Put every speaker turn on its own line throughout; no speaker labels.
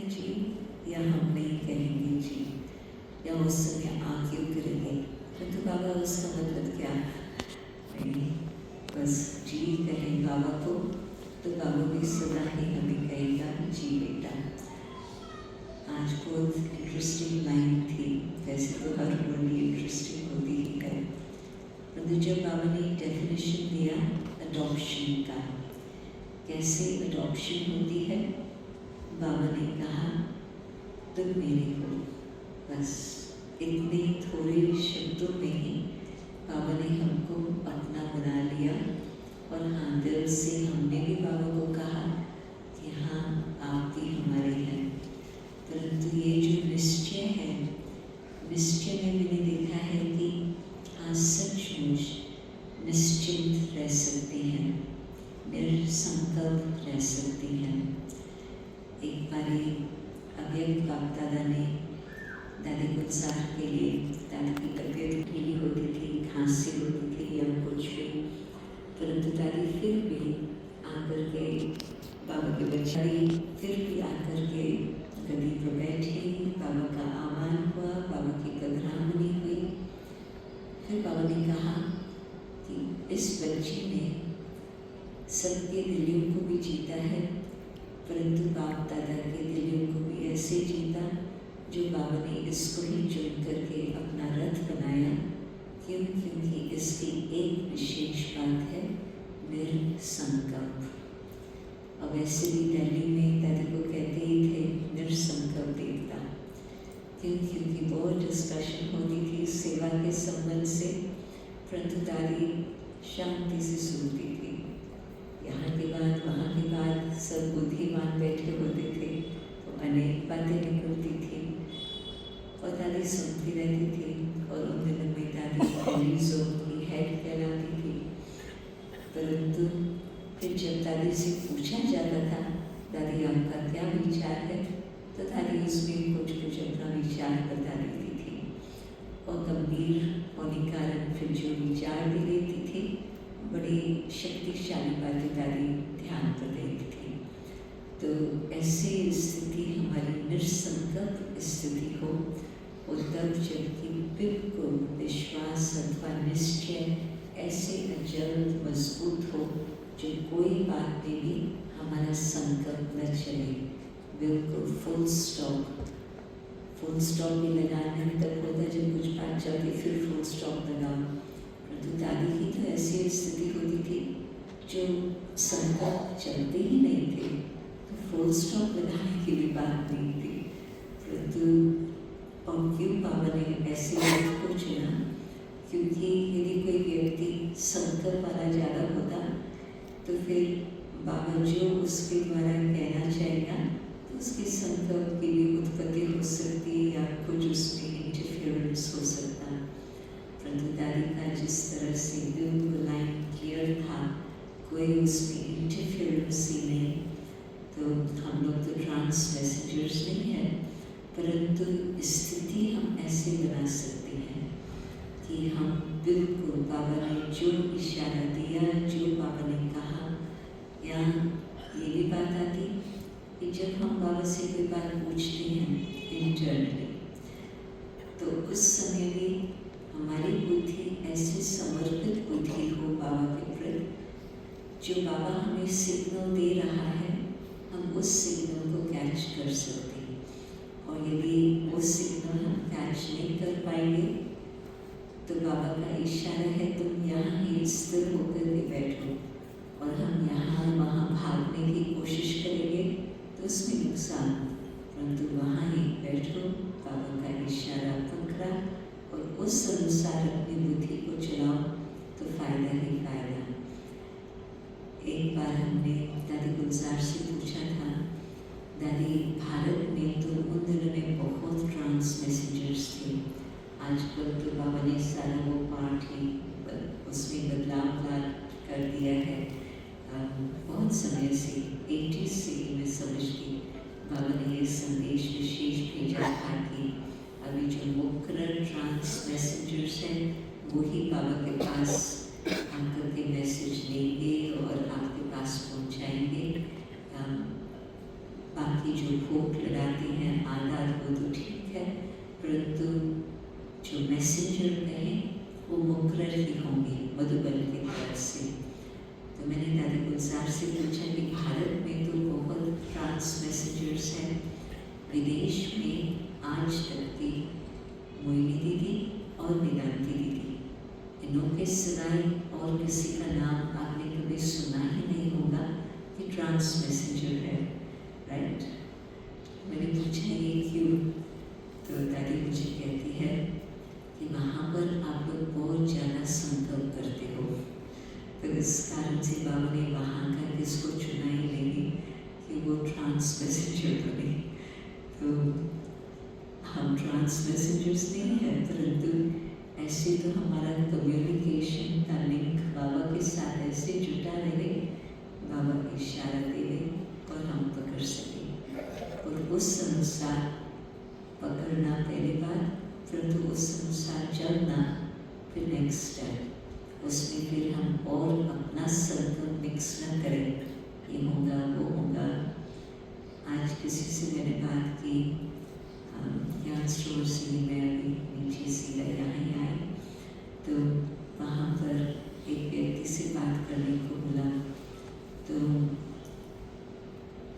जी या हम नहीं कहेंगे जी, या उस समय आप क्यों करेंगे, परंतु बाबा उसका मतलब क्या नहीं, बस जी कहें बाबा को तो बाबा भी सदा ही हमें कहेगा जी बेटा। आज बहुत इंटरेस्टिंग लाइन थी, वैसे तो हर वर्ड इंटरेस्टिंग होती ही है, परंतु जब बाबा ने डेफिनेशन दिया अडॉप्शन का, कैसे अडॉप्शन होती है, बाबा ने कहा तुम मेरे हो। बस इतने थोड़े शब्दों में ही बाबा ने हमको अपना बना लिया। और हाँ, दिल से हमने भी बाबा को कहा कि हाँ आप भी हमारे हैं, परंतु ये जो निश्चय है, निश्चय में मैंने देखा है कि हाँ सचमुच निश्चिंत रह सकते हैं, निसंकल्प रह सकते हैं। एक बारी अव्यक्त बाप दादा ने दादी गुलजार के लिए, दादी की तबीयत ढीली होती थी, खांसी होती थी या कुछ भी, परंतु दादी फिर भी आकर के बाबा के बचाई, फिर भी आकर के गद्दी पर बैठी, बाबा का आह्वान हुआ, बाबा की कदरामनी हुई। फिर बाबा ने कहा कि इस बच्चे ने सबके दिलों को भी जीता है, परंतु बाप दादा के दिलों को भी ऐसे जीता जो बाबा ने इसको ही चुन करके अपना रथ बनाया। क्यों? क्योंकि इसकी एक विशेष बात है, निसंकल्प। और वैसे भी दिल्ली में दादी को कहते ही थे निसंकल्प देवता। क्यों? क्योंकि बहुत डिस्कशन होती थी सेवा के संबंध से, परंतु दादी शांति से सुनती थी। यहाँ के बाद वहाँ की बात, सब बुद्धिमान बैठे होते थे तो अनेक बातें निकलती थी और दादी सुनती रहती थी। और उन दिनों में दादी पहली जोन की हेड कहलाती थी, परंतु फिर जब दादी से पूछा जाता था दादी आपका क्या विचार है, तो दादी उसमें कुछ कुछ अपना विचार बता देती थी। और गंभीर होने के कारण फिर जो विचार भी देती थी, बड़ी शक्तिशाली बातें दादी ध्यान पर देती थी। तो ऐसी स्थिति हमारी निसंकल्प स्थिति हो, और तब जबकि बिल्कुल विश्वास अथवा निश्चय ऐसे अचल मजबूत हो जो कोई बात में भी हमारा संकल्प न चले, बिल्कुल फुल स्टॉप भी लगाने तक होता जब कुछ बात चलती फिर फुल स्टॉप लगाओ। परंतु दादी की तो ऐसी स्थिति होती थी जो संकल्प चलते ही नहीं थे, तो फुल स्टॉप लगाने की भी बात नहीं थी। परंतु और क्यों बाबा ने ऐसे लोग को चुना? क्योंकि यदि कोई व्यक्ति संकल्प वाला ज़्यादा होता तो फिर बाबा जो उसके द्वारा कहना चाहेगा तो उसके संकल्प की भी उत्पत्ति हो सकती या कुछ उसमें इंटरफेरेंस हो सकता। परंतु दादी का जिस तरह से बिल्कुल लाइन क्लियर था, कोई उसमें इंटरफेरेंस ही नहीं। तो हम लोग तो ट्रांस मैसेंजर्स नहीं हैं, परंतु स्थिति हम ऐसे बना सकते हैं कि हम बिल्कुल बाबा ने जो इशारा दिया, जो बाबा ने कहा, या ये भी बात आती कि जब हम बाबा से कोई बात पूछते हैं इंटरनली, तो उस समय भी हमारी बुद्धि ऐसी समर्पित बुद्धि हो बाबा के प्रति, जो बाबा हमें सिग्नल दे रहा है, हम उस सिग्नल को कैच कर सकते हैं। और यदि वो सिग्नल हम कैच नहीं कर पाएंगे तो बाबा का इशारा है तुम यहाँ ही स्थिर होकर के बैठो, और हम यहाँ वहाँ भागने की कोशिश करेंगे तो उसमें नुकसान, परंतु वहाँ ही बैठो, बाबा का इशारा पकड़ा और उस अनुसार अपनी बुद्धि को चलाओ तो फायदा ही फायदा। एक बार हमने दादी गुलजार से पूछा था, दादी भारत में तो उन दिनों में बहुत ट्रांस मैसेंजर्स थे, आजकल तो बाबा ने सारा वो पार्ट ही उसमें बदलाव कर दिया है। बहुत समय से 80 से मैं समझती बाबा ने ये संदेश विशेष भेजा था कि अभी जो मुकर्रर ट्रांस मैसेंजर्स हैं वो ही बाबा के पास आकर के मैसेज लेंगे और आपके पास पहुंचाएंगे। बाकी जो भोग लगा विदेश में आज तक की मोहिनी दीदी और वेदांती दीदी, इनों के सिवाय और किसी का नाम आपने कभी सुना ही नहीं होगा कि ट्रांस मैसेंजर है, राइट? मैंने पूछा ये क्यों, तो दादी मुझे कहती है कि वहाँ पर आप लोग बहुत ज़्यादा संकल्प करते हो, तो इस कारण से बाबा ने वहाँ का किसको चुना ही नहीं कि वो ट्रांस मैसेंजर बने। तो हम ट्रांस मैसेंजर्स नहीं हैं, परंतु ऐसे तो हमारा कम्युनिकेशन का लिंक बाबा के साथ ऐसे जुटा रहे, बाबा की इशारा देवे और हम पकड़ सकें, और उस अनुसार पकड़ना पहली बार, परंतु उस अनुसार चलना फिर नेक्स्ट स्टेप। उसमें फिर हम और अपना संकल्प मिक्स न करें, ये होगा वो होगा। आज किसी से मैंने बात की, ज्ञान स्टोर से ही मैं अभी नीचे सीधा यहाँ ही आई, तो वहाँ पर एक व्यक्ति से बात करने को बोला, तो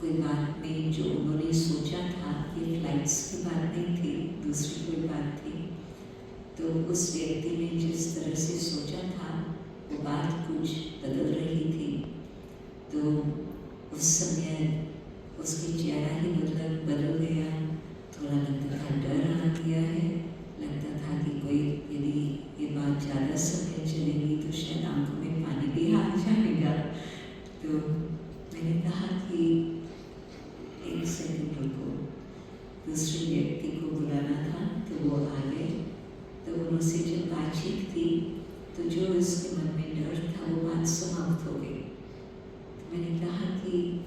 कोई बात में जो उन्होंने सोचा था कि फ्लाइट्स की बात नहीं थी, दूसरी कोई बात थी, तो उस व्यक्ति ने जिस तरह से सोचा था वो बात कुछ बदल रही थी, तो उस समय उसकी चेहरा ही मतलब बदल गया। थोड़ा लगता था डर आ गया है, लगता था कि कोई यदि ये बात ज़्यादा समय चलेगी तो शायद आंखों में पानी भी आ जाएगा। तो मैंने कहा कि एक सेकंड रुको, दूसरे व्यक्ति को बुलाना था, तो वो आ गए। तो उनसे जब बातचीत की तो जो उसके मन में डर था वो बात समाप्त हो गई। तो मैंने कहा कि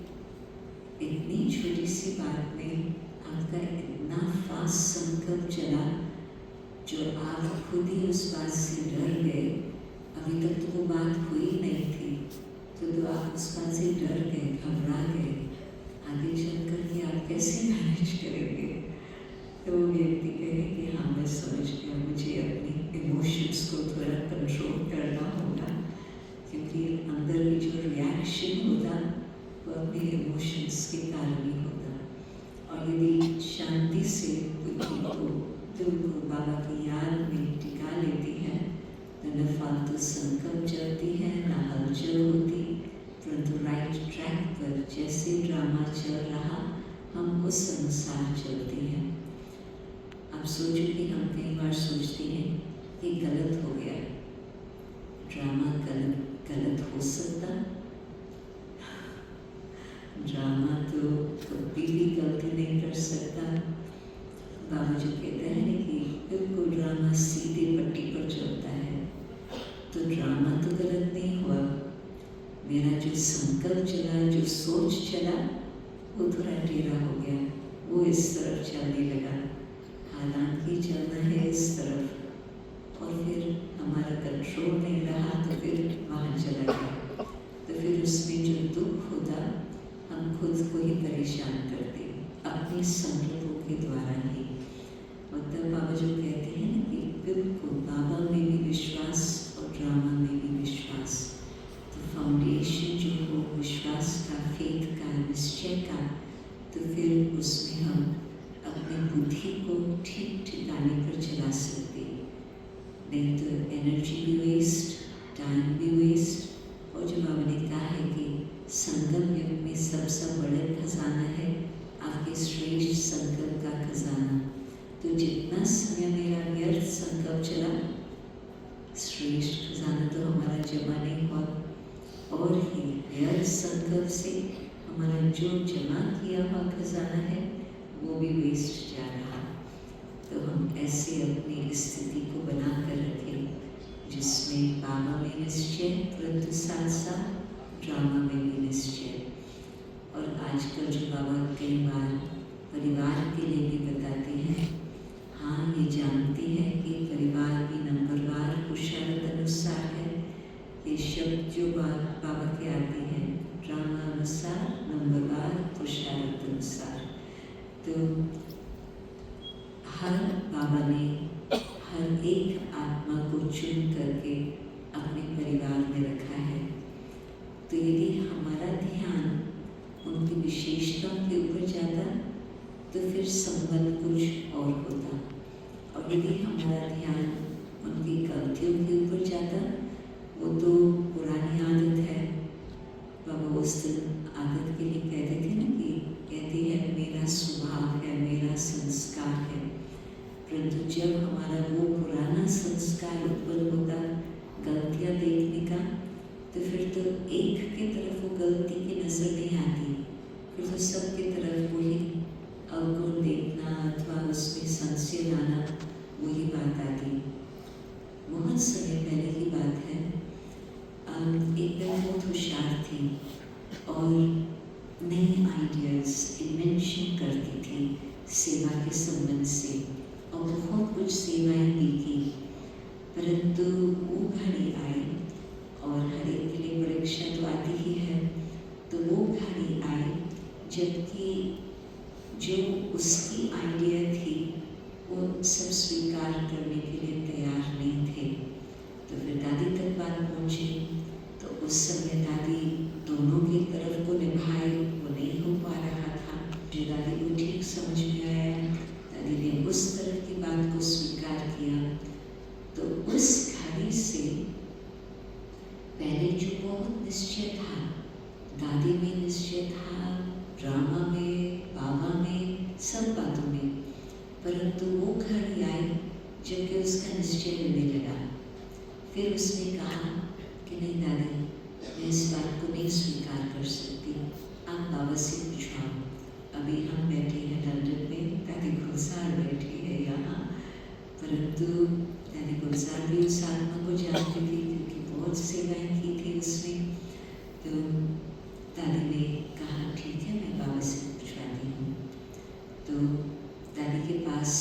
इतनी छोटी सी बात में आपका इतना फास्ट संकल्प चला, जो आप खुद ही उस बात से डर गए। अभी तक तो वो बात हुई नहीं थी, तो आप उस बात से डर गए, घबरा गए, आगे चल कर के आप कैसे मैनेज करेंगे? तो वो व्यक्ति कहे कि हाँ मैं समझ गया, मुझे अपनी इमोशंस को थोड़ा कंट्रोल करना होगा, क्योंकि अंदर की जो रिएक्शन होता वो अपने इमोशंस के कारण ही होता। और यदि शांति से बुद्धि को, दिल को बाबा की याद में टिका लेती है, तो न फालतू संकल्प चलती है, न हलचल होती, परंतु राइट ट्रैक पर जैसे ड्रामा चल रहा हम उस अनुसार चलते हैं। आप सोचो कि हम कई बार सोचते हैं कि गलत हो गया, ड्रामा गलत हो सकता? ड्रामा तो कभी भी गलती नहीं कर सकता। बाबा जो कहते हैं कि बिल्कुल ड्रामा सीधे पट्टी पर चलता है, तो ड्रामा तो गलत नहीं हुआ। मेरा जो संकल्प चला, जो सोच चला, वो थोड़ा टेढ़ा हो गया, वो इस तरफ चलने लगा, हालांकि चलना है इस तरफ, और फिर हमारा कंट्रोल नहीं रहा तो फिर वहाँ चला गया। तो फिर उसमें जो दुख होता हम खुद को ही परेशान करते, अपने संकल्पों के द्वारा ही। मतलब बाबा जो कहते हैं ना कि बिल्कुल बाबा में भी विश्वास और ड्रामा में भी विश्वास, तो फाउंडेशन जो हो विश्वास का, फेथ का, निश्चय का, तो फिर उसमें हम अपनी बुद्धि को ठीक ठिकाने पर चला सकते, नहीं तो एनर्जी भी वेस्ट, टाइम भी वेस्ट। और जो बाबा ने कहा है कि संगम युग में सबसे बड़ा खजाना है आपके श्रेष्ठ संकल्प का खजाना, तो जितना समय मेरा व्यर्थ संकल्प चला, श्रेष्ठ खजाना तो हमारा जमा नहीं हुआ, और ही व्यर्थ संकल्प से हमारा जो जमा किया हुआ खजाना है वो भी वेस्ट जा रहा। तो हम ऐसे अपनी स्थिति को बना कर रखें जिसमें बाबा में निश्चय, परंतु साथ साथ ड्रामा में भी निश्चय। और आजकल जो बाबा कई बार परिवार के लिए भी बताते हैं, हाँ ये जानते हैं कि परिवार भी नंबरवार कुशलता अनुसार है। ये शब्द जो बाबा के आते हैं, ड्रामा अनुसार, नंबरवार कुशलता अनुसार। तो हर बाबा ने हर एक आत्मा को चुन करके अपने परिवार में रखा है। तो यदि हमारा ध्यान उनकी विशेषताओं के ऊपर ज़्यादा तो फिर संबंध कुछ और होता। और यदि हमारा ध्यान उनकी गलतियों के ऊपर जाता, वो तो पुरानी आदत है। बाबा उस दिन आदत के लिए कहते थे ना कि कहती है मेरा स्वभाव है, मेरा संस्कार है। परंतु जब हमारा वो पुराना संस्कार उत्पन्न होता गलतियाँ देखने का, तो फिर तो एक की तरफ वो गलती की नजर नहीं आती, फिर तो सबकी तरफ वही अवगुण देखना अथवा उसमें संशय लाना, वही बात आती। बहुत समय पहले की बात है, एक मैं बहुत होशियार थी और नई आइडियाज़ इन्वेंशन करती थी सेवा के संबंध से, और बहुत कुछ सेवाएं भी की। परंतु वो घड़ी आई, और हर एक के लिए परीक्षा तो आती ही है, तो वो घड़ी आई जबकि जो उसकी आइडिया थी वो सब स्वीकार करने के लिए तैयार नहीं थे। तो फिर दादी तक बात पहुँची, तो उस समय दादी दोनों की तरफ को निभाए वो नहीं हो पा रहा था। जो दादी को ठीक समझ में आया, दादी ने उस तरफ की बात को स्वीकार किया। तो उस घड़ी से पहले जो बहुत निश्चय था, दादी में निश्चय था, ड्रामा में, बाबा में, सब बातों में, परंतु वो घड़ी आई जबकि उसका निश्चय होने लगा। फिर उसने कहा कि नहीं दादी, मैं इस बात को नहीं स्वीकार कर सकती, आप बाबा से पूछो। अभी हम बैठे हैं लंदन में, दादी गुलजार बैठी है यहाँ, परंतु दादी गुलजार भी उस आत्मा को जानती थी क्योंकि बहुत सेवाएं की थी उसमें। तो दादी ने कहा ठीक है, मैं बाबा से पूछवाती हूँ। तो दादी के पास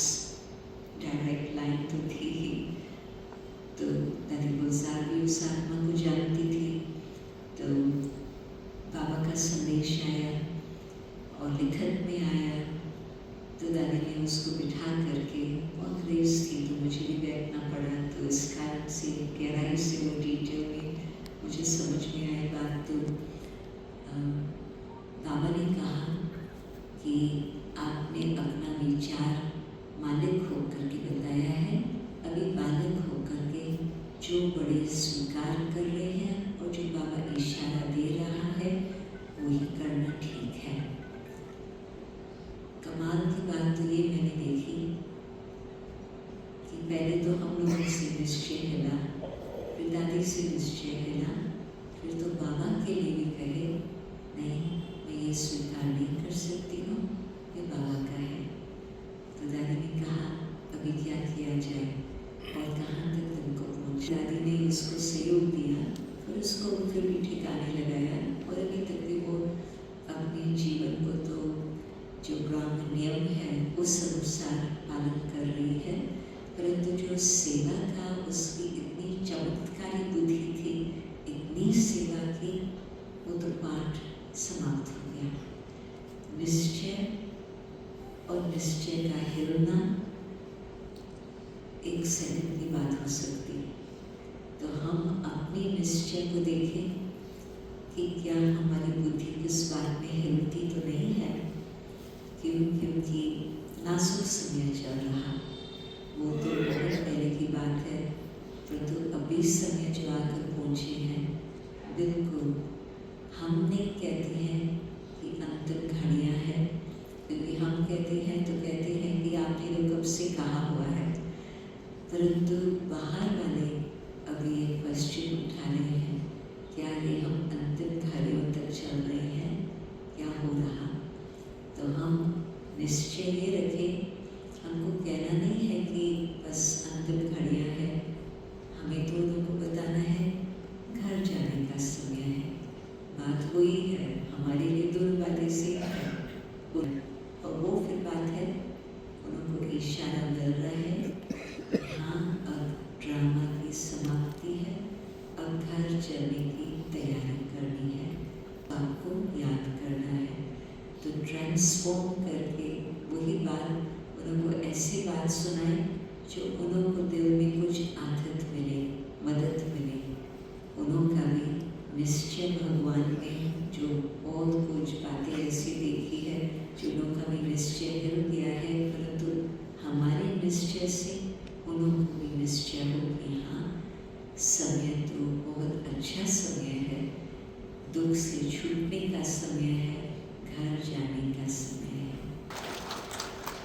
डायरेक्ट लाइन तो थी ही, तो दादी गुलजार भी उस आत्मा को जानती थी। तो बाबा का संदेश आया और लिखत में आया, तो दादी ने उसको बिठा करके, बहुत रेस थी तो मुझे भी बैठना पड़ा, तो इस कारण से गहराई से वो डिटेल में मुझे समझ में आई बात। तो बाबा ने कहा कि आपने अपना विचार मालिक होकर के बताया है, अभी बालक होकर के जो बड़े स्वीकार कर रहे हैं और जो बाबा इशारा दे रहा है वही करना ठीक है। कमाल की बात तो ये मैंने देखी कि पहले तो हम लोगों से निश्चय हिला, फिर दादी से निश्चय हिला, फिर तो बाबा के लिए भी कहे नहीं मैं ये स्वीकार नहीं कर सकती हूँ, ये बाबा का है। तो दादी ने कहा अभी क्या किया जाए और कहाँ तक तुमको पहुँच। दादी ने इसको सहयोग दिया, फिर उसको फिर भी ठिकाने लगाया, और अभी तक भी वो अपने जीवन को तो जो ब्राह्मण नियम है उस अनुसार पालन कर रही है। परंतु जो सेवा था उसकी इतनी चमत्कारी बुद्धि थी, इतनी सेवा की, वो तो पाठ समाप्त हो गया। निश्चय और निश्चय का हिलना एक सेकंड की बात हो सकती। तो हम अपने निश्चय को देखें कि क्या हमारी बुद्धि किस बात में हिलती तो नहीं है। क्योंकि नाजुक समय चल रहा, वो तो बहुत पहले की बात है, परंतु अभी समय जो आकर पहुँचे हैं, बिल्कुल हम नहीं कहते हैं कि अंतिम घड़ियाँ हैं, क्योंकि हम कहते हैं तो कहते हैं कि आपने तो कब से कहा हुआ है, परंतु बाहर वाले अभी ये क्वेश्चन उठा रहे हैं, क्या ये हम अंतिम घड़ियों तक चल रहे हैं, क्या हो रहा। तो हम निश्चय ये रखें, हमको कहना नहीं है कि बस अंतिम घड़ियाँ हैं, हमें तो लोगों को बताना है घर जाने का समय है। बात वही है, हमारे लिए दूर वाले से है, और वो फिर बात है उनको इशारा मिल रहा है, हाँ अब ड्रामा की समाप्ति है, अब घर चलने की तैयारी करनी है, आपको याद करना है। तो ट्रांसफॉर्म करके वही बात उनको ऐसी बात सुनाए जो उनको दिल में कुछ आदत मिले, मदद मिले। उनका भी निश्चय भगवान में जो बहुत कुछ बातें ऐसी देखी है, जो उनका भी निश्चय हिल दुख से छूटने का समय